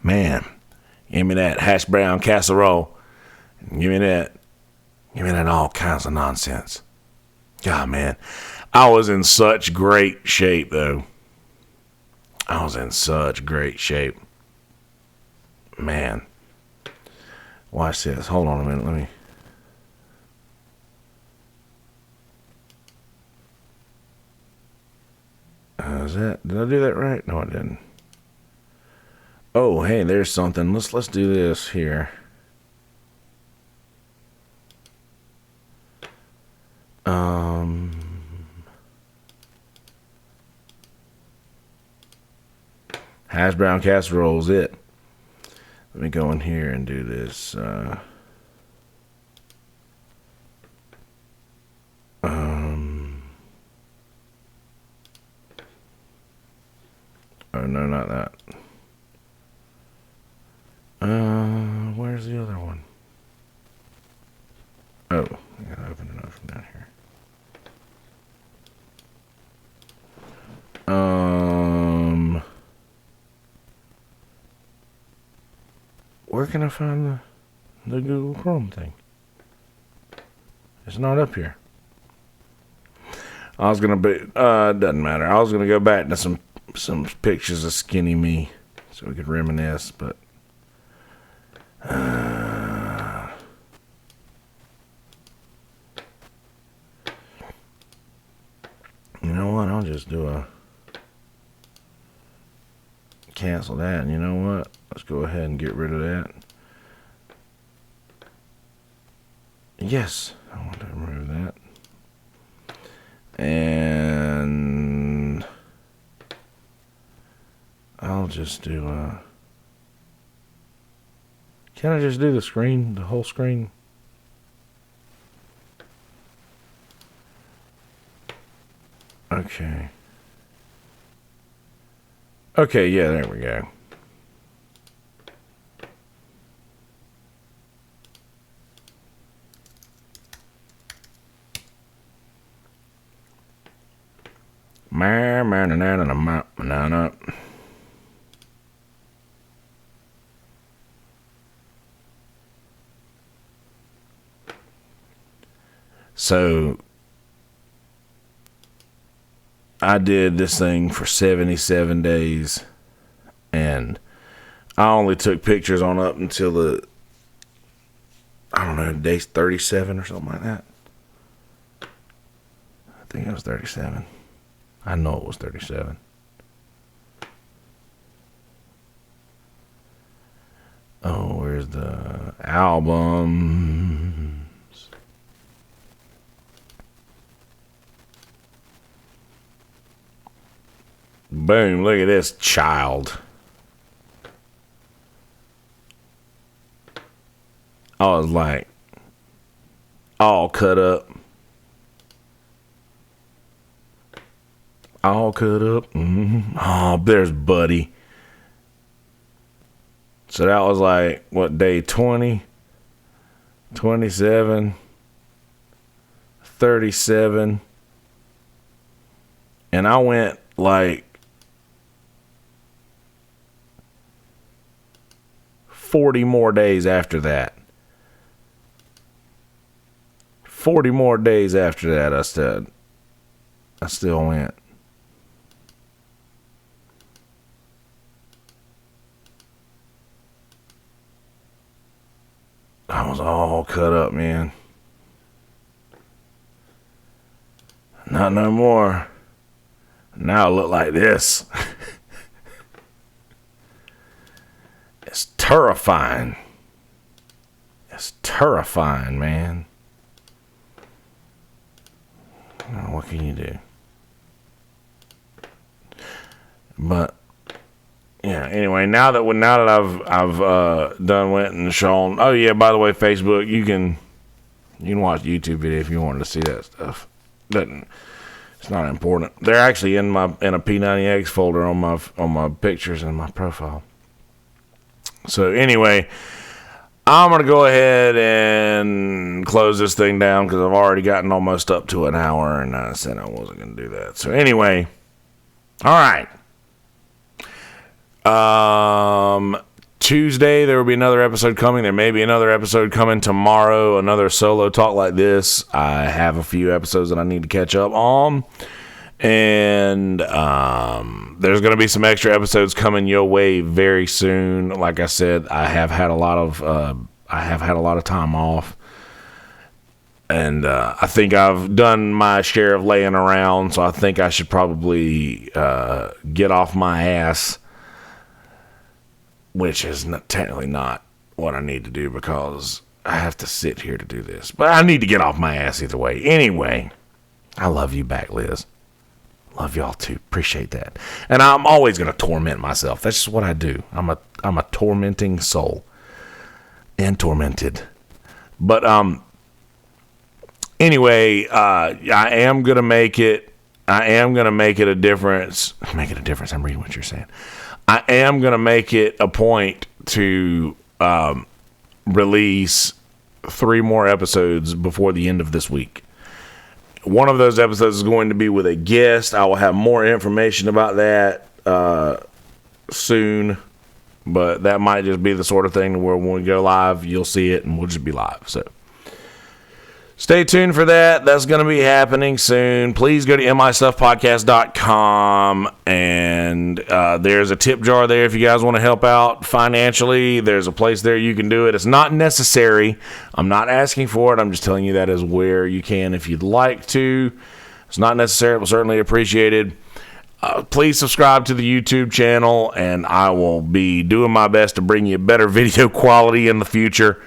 man. Give me that hash brown casserole. Give me that all kinds of nonsense. God, man. I was in such great shape, though. I was in such great shape. Man. Watch this. Hold on a minute. Let me. Did I do that right? No, I didn't. Oh, hey, there's something. Let's do this here. Hash brown casserole is it. Let me go in here and do this. Oh, no, not that. Where's the other one? Oh, I gotta open it up from down here. Where can I find the Google Chrome thing? It's not up here. I was gonna be, it doesn't matter. I was gonna go back to some pictures of skinny me so we could reminisce, but you know what? I'll just cancel that. And you know what? Let's go ahead and get rid of that. Yes, I want to remove that. And I'll just do Can I just do the screen, the whole screen? Okay. Okay, yeah, there we go. So I did this thing for 77 days, and I only took pictures on up until the, I don't know, day 37 or something like that. I think it was 37. I know it was 37. Oh, where's the albums? Boom, look at this child. I was like, all cut up. All cut up. Mm-hmm. Oh, there's Buddy. So that was like, what, day 20, 27, 37. And I went like 40 more days after that. 40 more days after that, I still went. I was all cut up, man. Not no more. Now I look like this. It's terrifying. It's terrifying, man. Oh, what can you do? But yeah. Anyway, now that I've done went and shown. Oh yeah. By the way, Facebook, you can watch YouTube video if you wanted to see that stuff. It's not important. They're actually in a P90X folder on my pictures and my profile. So anyway, I'm going to go ahead and close this thing down because I've already gotten almost up to an hour, and I said I wasn't going to do that. So anyway, all right. Tuesday, there will be another episode coming. There may be another episode coming tomorrow, another solo talk like this. I have a few episodes that I need to catch up on. And there's going to be some extra episodes coming your way very soon. Like I said, I have had a lot of time off, and I think I've done my share of laying around. So I think I should probably get off my ass, which is technically not what I need to do because I have to sit here to do this. But I need to get off my ass either way. Anyway, I love you back, Liz. Love y'all too. Appreciate that. And I'm always going to torment myself. That's just what I do. I'm a tormenting soul. And tormented. But anyway, I am going to make it a difference. Make it a difference. I'm reading what you're saying. I am going to make it a point to release 3 more episodes before the end of this week. One of those episodes is going to be with a guest. I will have more information about that soon, but that might just be the sort of thing where when we go live, you'll see it and we'll just be live. So stay tuned for that. That's going to be happening soon. Please go to mistuffpodcast.com, and there's a tip jar there if you guys want to help out financially. There's a place there you can do it. It's not necessary. I'm not asking for it. I'm just telling you that is where you can if you'd like to. It's not necessary, but certainly appreciated. Please subscribe to the YouTube channel, and I will be doing my best to bring you better video quality in the future.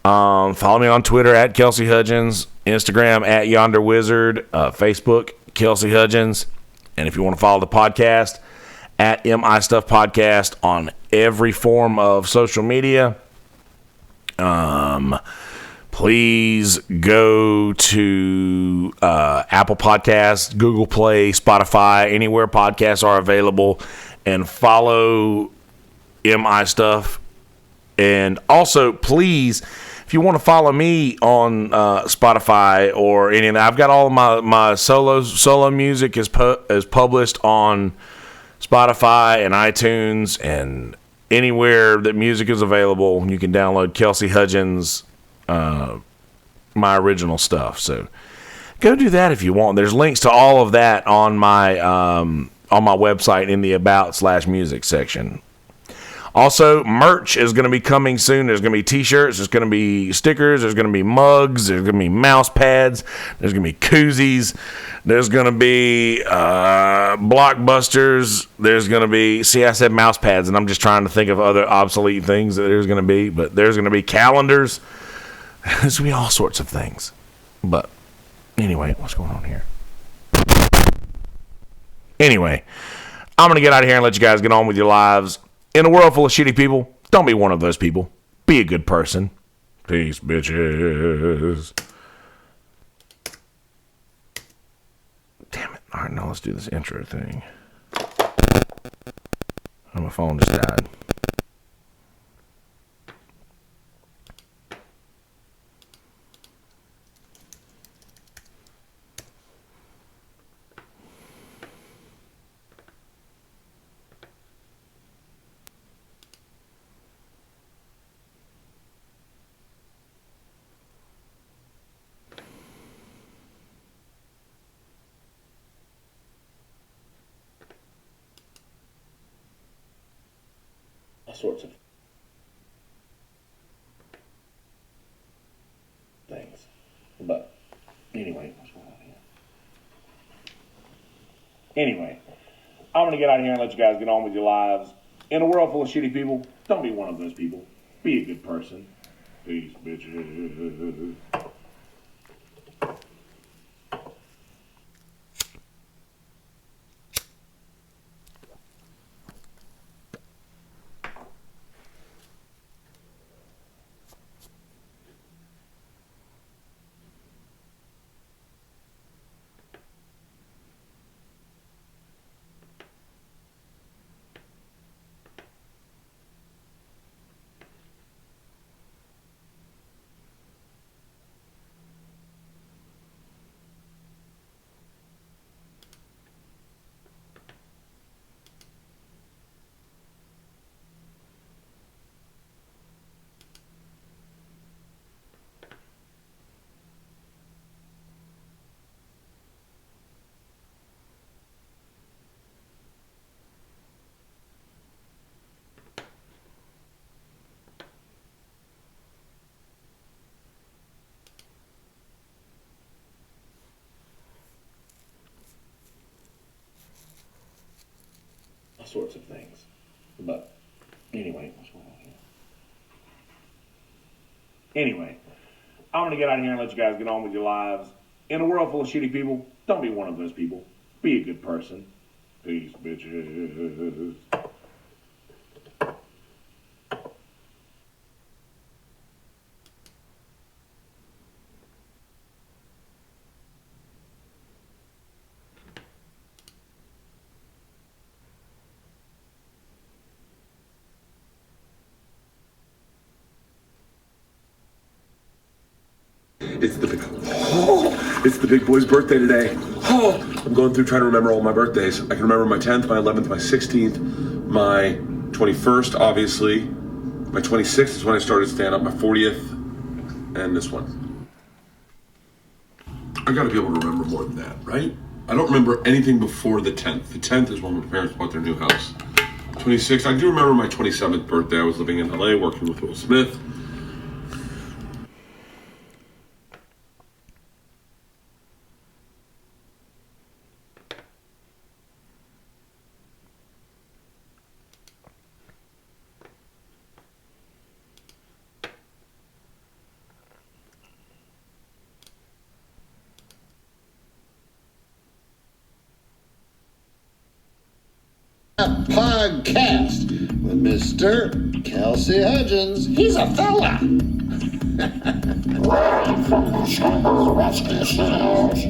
Follow me on Twitter at Kelsey Hudgins, Instagram at Yonder Wizard, Facebook Kelsey Hudgins, and if you want to follow the podcast at MI Stuff Podcast on every form of social media. Please go to Apple Podcasts, Google Play, Spotify, anywhere podcasts are available, and follow MI Stuff. And also, please, if you want to follow me on Spotify or any of that, I've got all of my solo music is published on Spotify and iTunes and anywhere that music is available. You can download Kelsey Hudgins, my original stuff. So go do that if you want. There's links to all of that on my website in the about/music section. Also, merch is going to be coming soon. There's going to be t-shirts, there's going to be stickers, there's going to be mugs, there's going to be mouse pads, there's going to be koozies, there's going to be blockbusters, there's going to be, see, I said mouse pads, and I'm just trying to think of other obsolete things that there's going to be, but there's going to be calendars. There's going to be all sorts of things. But anyway, what's going on here? Anyway, I'm going to get out of here and let you guys get on with your lives. In a world full of shitty people, don't be one of those people. Be a good person. Peace, bitches. Damn it. All right, now let's do this intro thing. Oh, my phone just died. Sorts of things. But anyway, what's going on here? Anyway, I'm going to get out of here and let you guys get on with your lives. In a world full of shitty people, don't be one of those people. Be a good person. Peace, bitches. Sorts of things. But anyway, what's going on here? Anyway, I'm going to get out of here and let you guys get on with your lives. In a world full of shitty people, don't be one of those people. Be a good person. Peace, bitches. It's the big boy's birthday today. I'm going through trying to remember all my birthdays. I can remember my 10th, my 11th, my 16th, my 21st, obviously. My 26th is when I started stand-up, my 40th, and this one. I gotta be able to remember more than that, right? I don't remember anything before the 10th. The 10th is when my parents bought their new house. 26th, I do remember my 27th birthday. I was living in LA working with Will Smith. Podcast with Mr. Kelsey Hudgins. He's a fella. Live from the Screwball Whiskey Studios.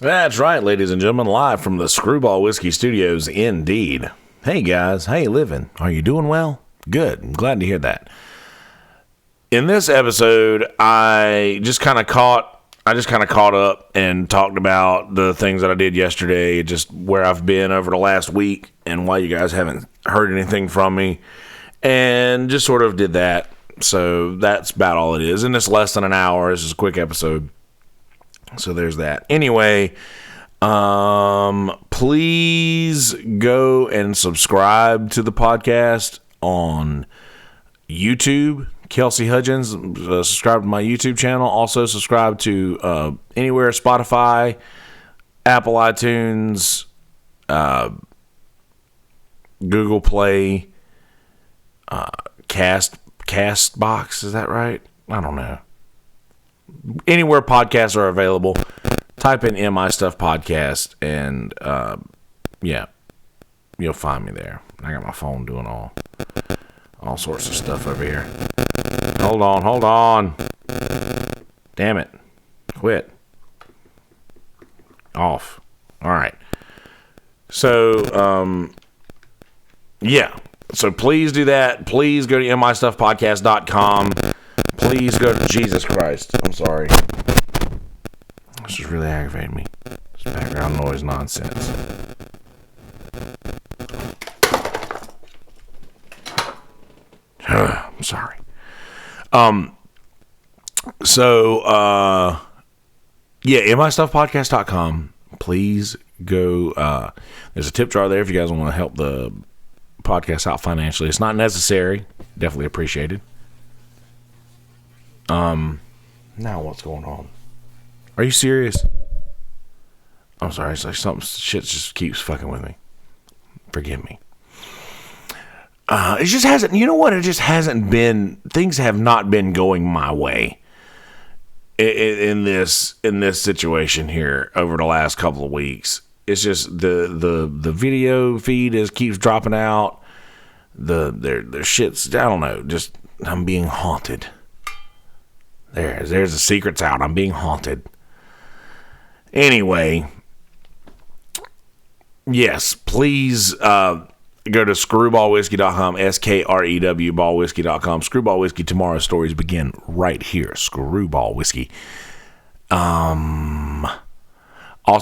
That's right, ladies and gentlemen, live from the Screwball Whiskey Studios, indeed. Hey guys, how you living? Are you doing well? Good, I'm glad to hear that. In this episode, I just kind of caught up and talked about the things that I did yesterday, just where I've been over the last week and why you guys haven't heard anything from me, and just sort of did that. So that's about all it is. And it's less than an hour. It's just a quick episode. So there's that. Anyway, please go and subscribe to the podcast on YouTube. Kelsey Hudgins, subscribe to my YouTube channel. Also subscribe to anywhere, Spotify, Apple iTunes, Google Play, Castbox. Is that right? I don't know. Anywhere podcasts are available, type in MI Stuff Podcast, and yeah, you'll find me there. I got my phone doing all sorts of stuff over here. Hold on. Damn it. Quit. Off. All right. So, yeah. So please do that. Please go to mistuffpodcast.com. Please go to Jesus Christ. I'm sorry. This is really aggravating me. This background noise nonsense. I'm sorry. Yeah, mistuffpodcast.com. Please go. There's a tip jar there if you guys want to help the podcast out financially. It's not necessary. Definitely appreciated. Now what's going on? Are you serious? I'm sorry. It's like shit just keeps fucking with me. Forgive me. It just hasn't, you know what? It just hasn't been, things have not been going my way in this situation here over the last couple of weeks. It's just the video feed keeps dropping out. Their shit's, I don't know, just, I'm being haunted. There's the secret's out. I'm being haunted. Anyway, yes, please go to screwballwhiskey.com, SKREW ballwhiskey.com. Screwball Whiskey, tomorrow's stories begin right here. Screwball Whiskey. Also,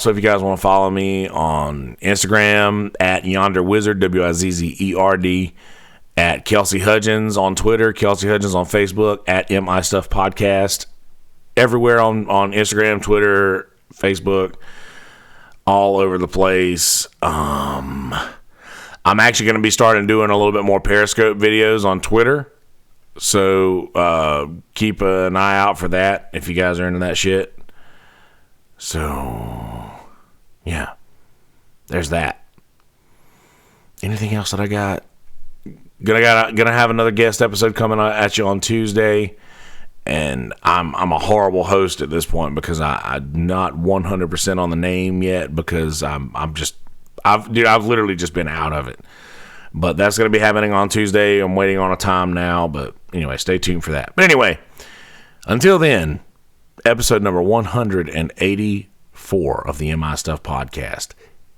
if you guys want to follow me on Instagram at Yonder Wizard, WIZZERD, at Kelsey Hudgins on Twitter, Kelsey Hudgins on Facebook, at MI Stuff Podcast, everywhere on Instagram, Twitter, Facebook, all over the place. I'm actually going to be starting doing a little bit more Periscope videos on Twitter, so keep an eye out for that if you guys are into that shit. So, yeah, there's that. Anything else that I got? Gonna have another guest episode coming at you on Tuesday, and I'm a horrible host at this point because I'm not 100% on the name yet because I've literally just been out of it. But that's gonna be happening on Tuesday. I'm waiting on a time now, but anyway, stay tuned for that. But anyway, until then, episode number 184 of the MI Stuff Podcast.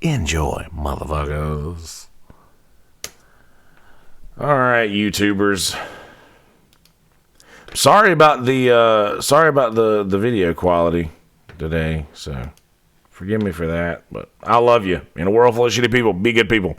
Enjoy, motherfuckers. All right, YouTubers. Sorry about the video quality today. So forgive me for that, but I love you. In a world full of shitty people, be good people.